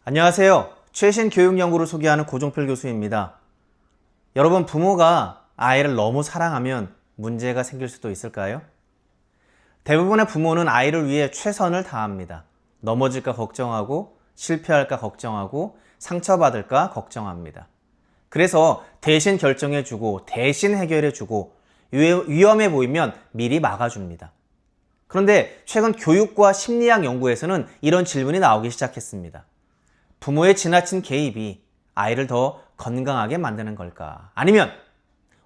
안녕하세요. 최신 교육 연구를 소개하는 고종필 교수입니다. 여러분, 부모가 아이를 너무 사랑하면 문제가 생길 수도 있을까요? 대부분의 부모는 아이를 위해 최선을 다합니다. 넘어질까 걱정하고, 실패할까 걱정하고, 상처받을까 걱정합니다. 그래서 대신 결정해주고, 대신 해결해주고, 위험해 보이면 미리 막아줍니다. 그런데 최근 교육과 심리학 연구에서는 이런 질문이 나오기 시작했습니다. 부모의 지나친 개입이 아이를 더 건강하게 만드는 걸까? 아니면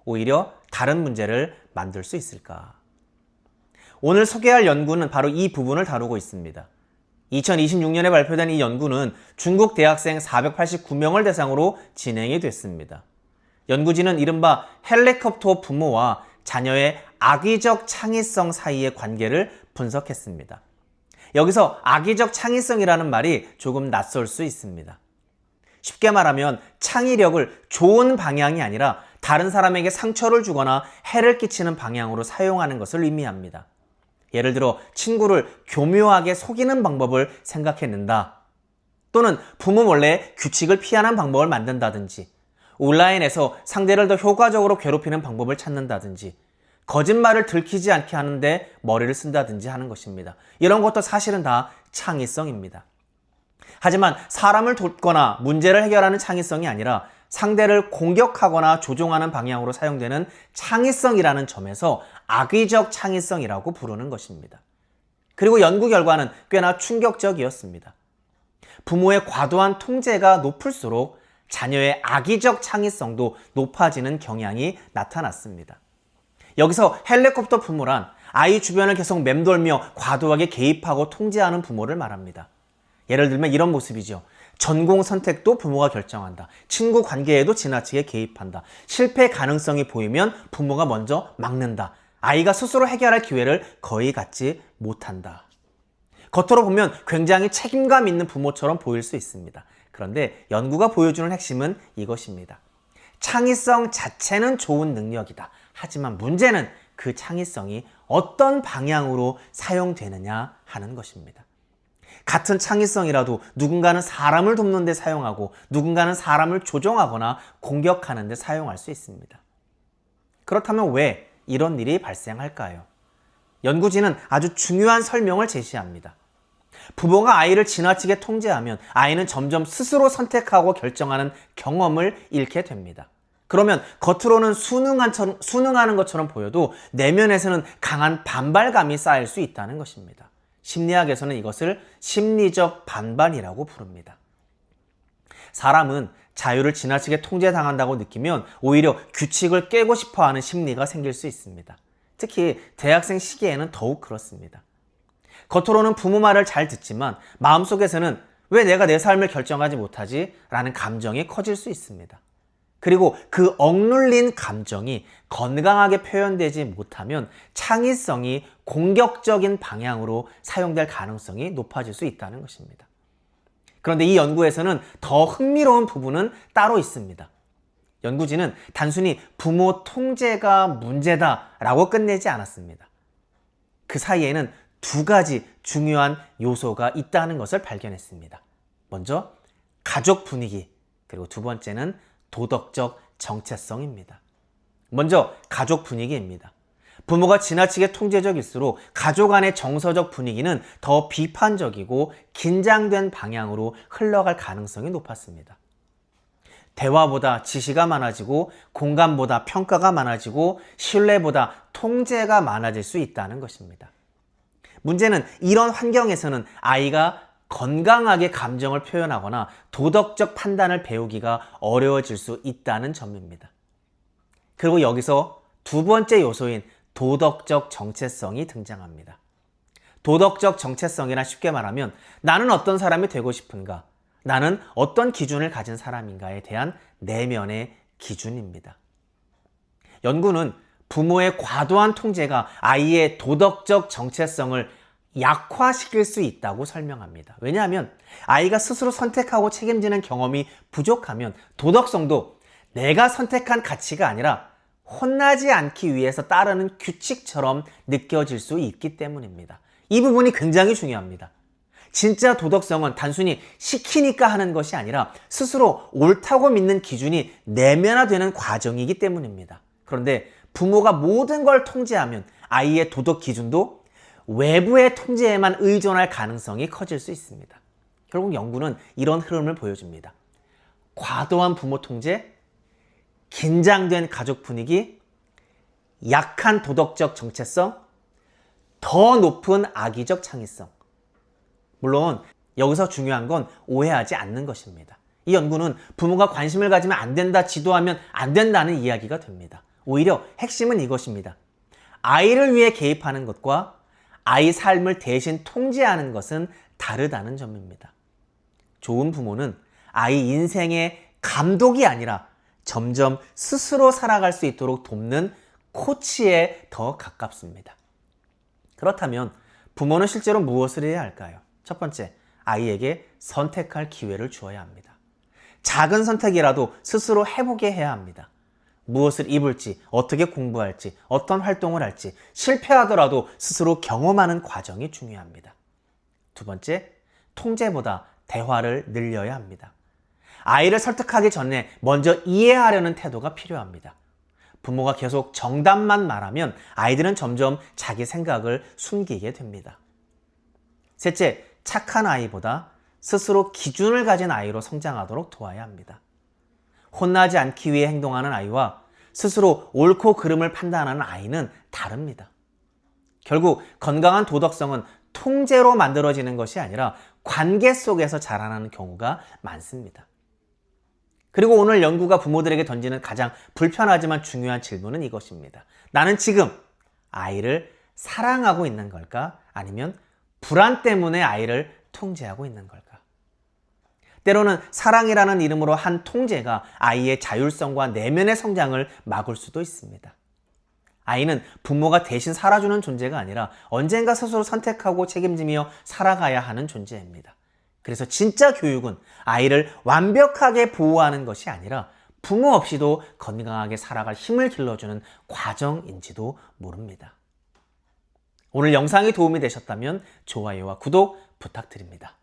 오히려 다른 문제를 만들 수 있을까? 오늘 소개할 연구는 바로 이 부분을 다루고 있습니다. 2026년에 발표된 이 연구는 중국 대학생 489명을 대상으로 진행이 됐습니다. 연구진은 이른바 헬리콥터 부모와 자녀의 악의적 창의성 사이의 관계를 분석했습니다. 여기서 악의적 창의성이라는 말이 조금 낯설 수 있습니다. 쉽게 말하면 창의력을 좋은 방향이 아니라 다른 사람에게 상처를 주거나 해를 끼치는 방향으로 사용하는 것을 의미합니다. 예를 들어 친구를 교묘하게 속이는 방법을 생각해낸다. 또는 부모 몰래 규칙을 피하는 방법을 만든다든지, 온라인에서 상대를 더 효과적으로 괴롭히는 방법을 찾는다든지, 거짓말을 들키지 않게 하는데 머리를 쓴다든지 하는 것입니다. 이런 것도 사실은 다 창의성입니다. 하지만 사람을 돕거나 문제를 해결하는 창의성이 아니라 상대를 공격하거나 조종하는 방향으로 사용되는 창의성이라는 점에서 악의적 창의성이라고 부르는 것입니다. 그리고 연구 결과는 꽤나 충격적이었습니다. 부모의 과도한 통제가 높을수록 자녀의 악의적 창의성도 높아지는 경향이 나타났습니다. 여기서 헬리콥터 부모란 아이 주변을 계속 맴돌며 과도하게 개입하고 통제하는 부모를 말합니다. 예를 들면 이런 모습이죠. 전공 선택도 부모가 결정한다. 친구 관계에도 지나치게 개입한다. 실패 가능성이 보이면 부모가 먼저 막는다. 아이가 스스로 해결할 기회를 거의 갖지 못한다. 겉으로 보면 굉장히 책임감 있는 부모처럼 보일 수 있습니다. 그런데 연구가 보여주는 핵심은 이것입니다. 창의성 자체는 좋은 능력이다. 하지만 문제는 그 창의성이 어떤 방향으로 사용되느냐 하는 것입니다. 같은 창의성이라도 누군가는 사람을 돕는 데 사용하고 누군가는 사람을 조종하거나 공격하는 데 사용할 수 있습니다. 그렇다면 왜 이런 일이 발생할까요? 연구진은 아주 중요한 설명을 제시합니다. 부모가 아이를 지나치게 통제하면 아이는 점점 스스로 선택하고 결정하는 경험을 잃게 됩니다. 그러면 겉으로는 순응하는 것처럼 보여도 내면에서는 강한 반발감이 쌓일 수 있다는 것입니다. 심리학에서는 이것을 심리적 반반이라고 부릅니다. 사람은 자유를 지나치게 통제당한다고 느끼면 오히려 규칙을 깨고 싶어하는 심리가 생길 수 있습니다. 특히 대학생 시기에는 더욱 그렇습니다. 겉으로는 부모 말을 잘 듣지만 마음속에서는 왜 내가 내 삶을 결정하지 못하지? 라는 감정이 커질 수 있습니다. 그리고 그 억눌린 감정이 건강하게 표현되지 못하면 창의성이 공격적인 방향으로 사용될 가능성이 높아질 수 있다는 것입니다. 그런데 이 연구에서는 더 흥미로운 부분은 따로 있습니다. 연구진은 단순히 부모 통제가 문제다라고 끝내지 않았습니다. 그 사이에는 두 가지 중요한 요소가 있다는 것을 발견했습니다. 먼저 가족 분위기, 그리고 두 번째는 도덕적 정체성입니다. 먼저 가족 분위기입니다. 부모가 지나치게 통제적일수록 가족 안의 정서적 분위기는 더 비판적이고 긴장된 방향으로 흘러갈 가능성이 높았습니다. 대화보다 지시가 많아지고 공감보다 평가가 많아지고 신뢰보다 통제가 많아질 수 있다는 것입니다. 문제는 이런 환경에서는 아이가 건강하게 감정을 표현하거나 도덕적 판단을 배우기가 어려워질 수 있다는 점입니다. 그리고 여기서 두 번째 요소인 도덕적 정체성이 등장합니다. 도덕적 정체성이란 쉽게 말하면 나는 어떤 사람이 되고 싶은가? 나는 어떤 기준을 가진 사람인가에 대한 내면의 기준입니다. 연구는 부모의 과도한 통제가 아이의 도덕적 정체성을 약화시킬 수 있다고 설명합니다. 왜냐하면 아이가 스스로 선택하고 책임지는 경험이 부족하면 도덕성도 내가 선택한 가치가 아니라 혼나지 않기 위해서 따르는 규칙처럼 느껴질 수 있기 때문입니다. 이 부분이 굉장히 중요합니다. 진짜 도덕성은 단순히 시키니까 하는 것이 아니라 스스로 옳다고 믿는 기준이 내면화되는 과정이기 때문입니다. 그런데 부모가 모든 걸 통제하면 아이의 도덕 기준도 외부의 통제에만 의존할 가능성이 커질 수 있습니다. 결국 연구는 이런 흐름을 보여줍니다. 과도한 부모 통제, 긴장된 가족 분위기, 약한 도덕적 정체성, 더 높은 악의적 창의성. 물론 여기서 중요한 건 오해하지 않는 것입니다. 이 연구는 부모가 관심을 가지면 안 된다, 지도하면 안 된다는 이야기가 됩니다. 오히려 핵심은 이것입니다. 아이를 위해 개입하는 것과 아이 삶을 대신 통제하는 것은 다르다는 점입니다. 좋은 부모는 아이 인생의 감독이 아니라 점점 스스로 살아갈 수 있도록 돕는 코치에 더 가깝습니다. 그렇다면 부모는 실제로 무엇을 해야 할까요? 첫 번째, 아이에게 선택할 기회를 주어야 합니다. 작은 선택이라도 스스로 해보게 해야 합니다. 무엇을 입을지, 어떻게 공부할지, 어떤 활동을 할지, 실패하더라도 스스로 경험하는 과정이 중요합니다. 두 번째, 통제보다 대화를 늘려야 합니다. 아이를 설득하기 전에 먼저 이해하려는 태도가 필요합니다. 부모가 계속 정답만 말하면 아이들은 점점 자기 생각을 숨기게 됩니다. 셋째, 착한 아이보다 스스로 기준을 가진 아이로 성장하도록 도와야 합니다. 혼나지 않기 위해 행동하는 아이와 스스로 옳고 그름을 판단하는 아이는 다릅니다. 결국 건강한 도덕성은 통제로 만들어지는 것이 아니라 관계 속에서 자라나는 경우가 많습니다. 그리고 오늘 연구가 부모들에게 던지는 가장 불편하지만 중요한 질문은 이것입니다. 나는 지금 아이를 사랑하고 있는 걸까? 아니면 불안 때문에 아이를 통제하고 있는 걸까? 때로는 사랑이라는 이름으로 한 통제가 아이의 자율성과 내면의 성장을 막을 수도 있습니다. 아이는 부모가 대신 살아주는 존재가 아니라 언젠가 스스로 선택하고 책임지며 살아가야 하는 존재입니다. 그래서 진짜 교육은 아이를 완벽하게 보호하는 것이 아니라 부모 없이도 건강하게 살아갈 힘을 길러주는 과정인지도 모릅니다. 오늘 영상이 도움이 되셨다면 좋아요와 구독 부탁드립니다.